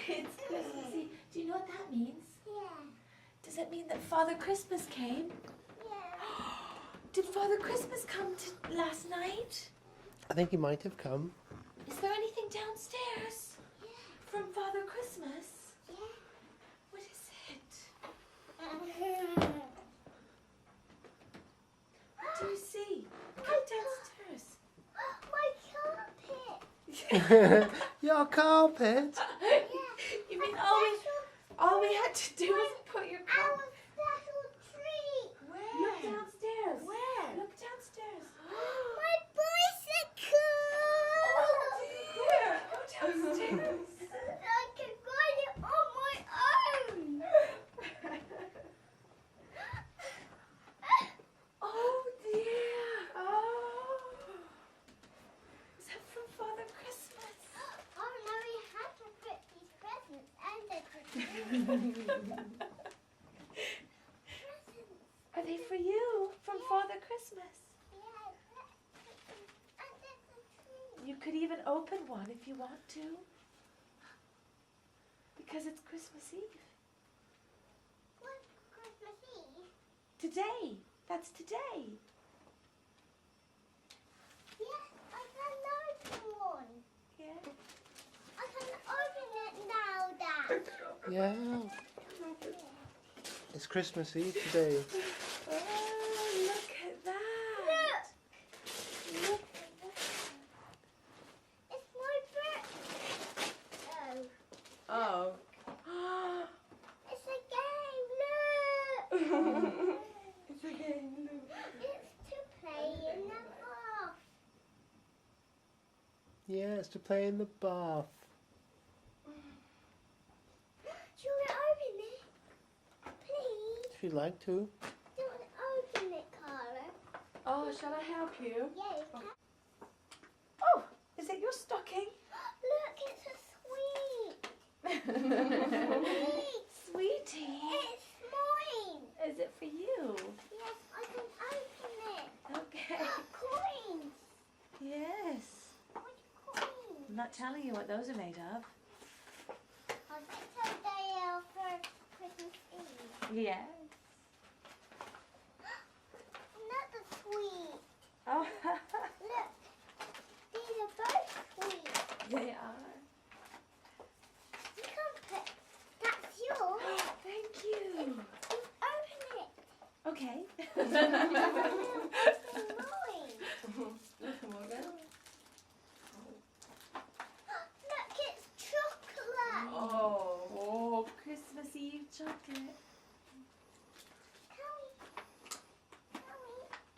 It's Christmassy. Do you know what that means? Yeah. Does it mean that Father Christmas came? Yeah. Did Father Christmas come last night? I think he might have come. Is there anything downstairs Yeah. from Father Christmas? Yeah. What is it? What do you see? Go downstairs. My carpet. Your carpet. You mean all we had to do was put your carpet? Our special treat. Look downstairs. Where? Look downstairs. My bicycle. Where? Go downstairs. I can ride it on my own. Oh dear. Oh. Is that from Father Christmas? Oh no, we have to put these presents under the tree. Presents. Are they for you from Father Christmas? Yeah, let's put them under the tree. You could even open one if you want to. Because it's Christmas Eve. What's Christmas Eve? Today. That's today. Yes, I can open one. Yeah. I can open it now, Dad. Yeah. It's Christmas Eve today. Oh, look at that. Look at that. It's my birthday. Oh. It's a game, look! It's a game. It's to play in the bath. Yeah, it's to play in the bath. Do you want to open it? Please? If you'd like to. Do you want to open it, Carla? Oh, shall I help you? Yeah, you can. Oh, is it your stocking? Look, it's a sweet. Sweetie. It's mine. Is it for you? Yes, I can open it. Okay. Coins. Yes. What coins? I'm not telling you what those are made of. I'll get some day for Christmas Eve. Yes. Another sweet. Oh, Look, these are both sweet. they are. You can put. That's yours. Thank you. You open it. Okay. Open mine. Look, it's chocolate. Oh, Christmas Eve chocolate. Can we,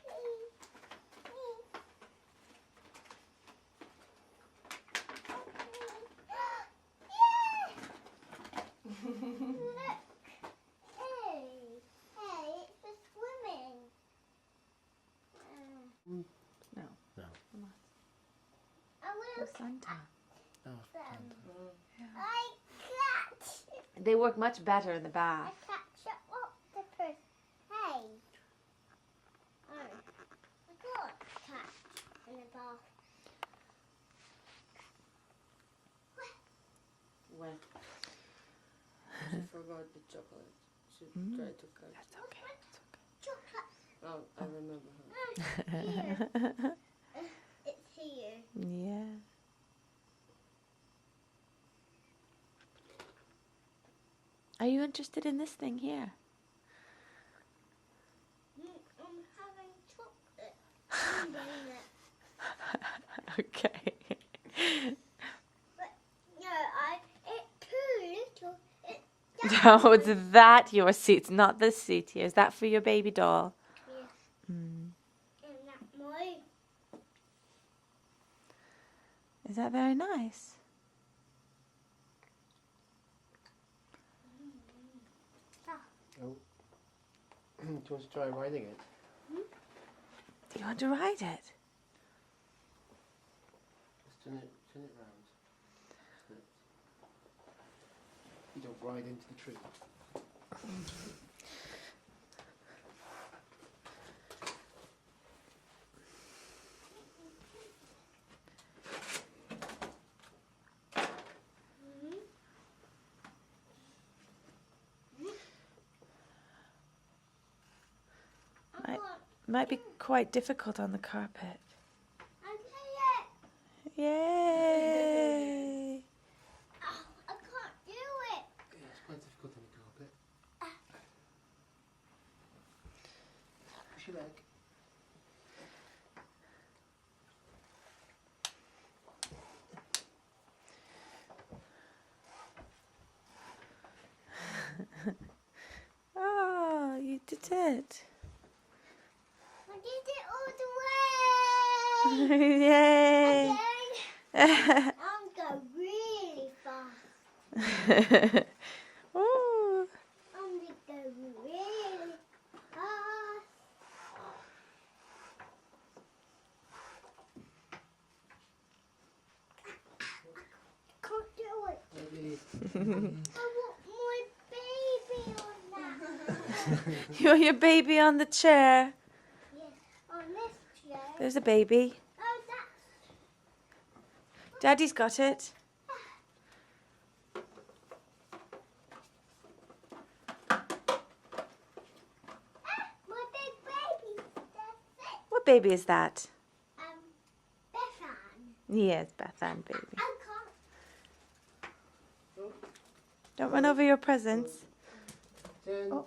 please, please? Look. Hey, it's for swimming. No. No. I will Santa. Oh, them. Yeah. I catch. They work much better in the I bath. catch an octopus. Hey. I got catch in the bath. When she forgot the chocolate, she tried to catch. That's okay. Chocolate. Oh, I remember her. Here. It's here. Yeah. Are you interested in this thing here? I'm having chocolate. I'm getting it. Okay. But no, it's too little. No, it's that your seat, not this seat here. Is that for your baby doll? Yes. Mm. And that's mine. Is that very nice? Oh. Do you want to try riding it? Do you want to ride it? Just turn it round. You don't ride into the tree. Might be quite difficult on the carpet. I did it. Yay! Oh, I can't do it. Yeah, it's quite difficult on the carpet. Push your leg. Oh, you did it! I did it all the way. Yay! Again. I'm going really fast. Ooh. I'm going to go really fast. Can't do it. Maybe. I want my baby on that. You're your baby on the chair. Yes, on this chair. There's a baby. Oh, that's Daddy's got it. my big baby. That's it. What baby is that? Bethan. Yes, Bethan baby. I can't. Don't run over your presents. 10, Oh.